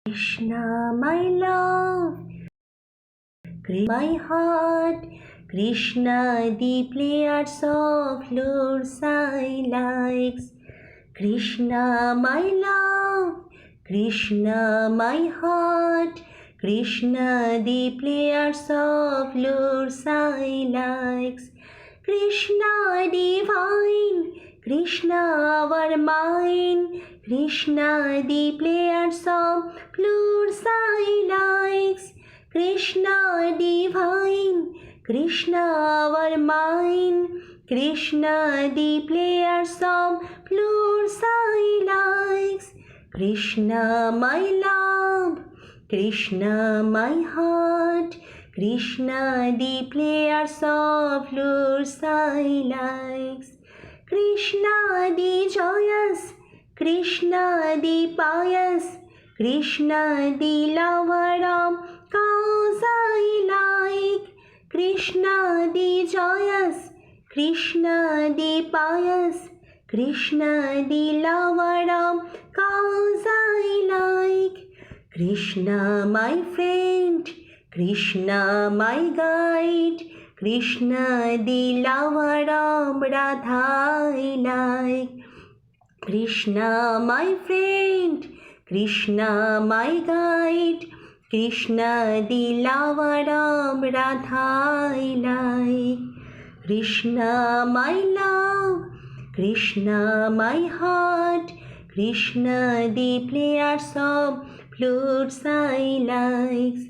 Krishna, my love, my heart, Krishna, the players of flutes I likes. Krishna, my love, Krishna, my heart, Krishna, the players of flutes I likes. Krishna divine, Krishna our mind, Krishna the players of flutes I likes. Krishna divine, Krishna our mind, Krishna the players of flutes I likes. Krishna my love, Krishna my heart, Krishna the players of flutes I likes. Krishna the joyous, Krishna the pious, Krishna the lover of cows I like. Krishna the joyous, Krishna the pious, Krishna the lover of cows I like. Krishna my friend, Krishna my guide, Krishna the lover of Radha I like. Krishna my friend, Krishna my guide, Krishna the lover of Radha I like. Krishna my love, Krishna my heart, Krishna the players of flutes I likes.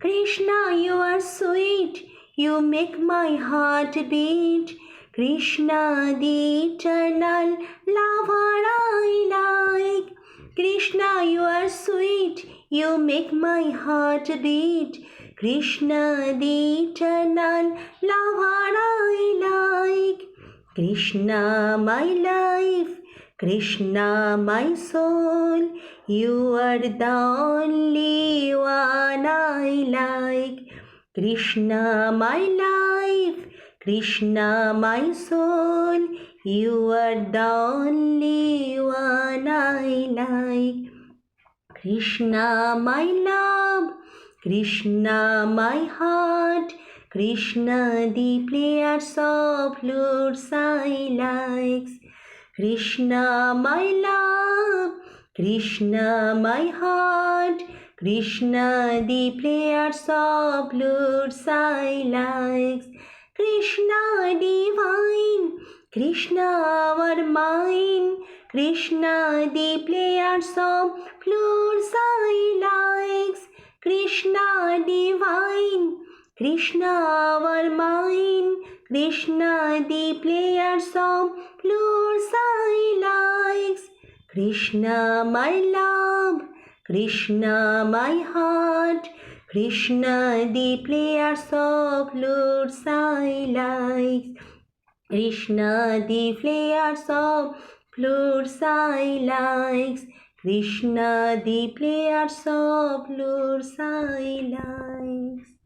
Krishna you are sweet, you make my heart beat. Krishna the eternal lover I like. Krishna you are sweet, you make my heart beat. Krishna the eternal lover I like. Krishna my life, Krishna my soul, you are the only one I like. Krishna my life, Krishna my soul, you are the only one I like. Krishna my love, Krishna my heart, Krishna the players of flutes I likes. Krishna my love, Krishna my heart, Krishna the players of flutes I likes. Krishna divine, Krishna our mind, Krishna the players of flutes I likes. Krishna divine, Krishna our mind, Krishna the players of flutes I likes. Krishna my love, Krishna my heart, Krishna the players of flutes I likes. Krishna the players of flutes I likes. Krishna the players of flutes I likes.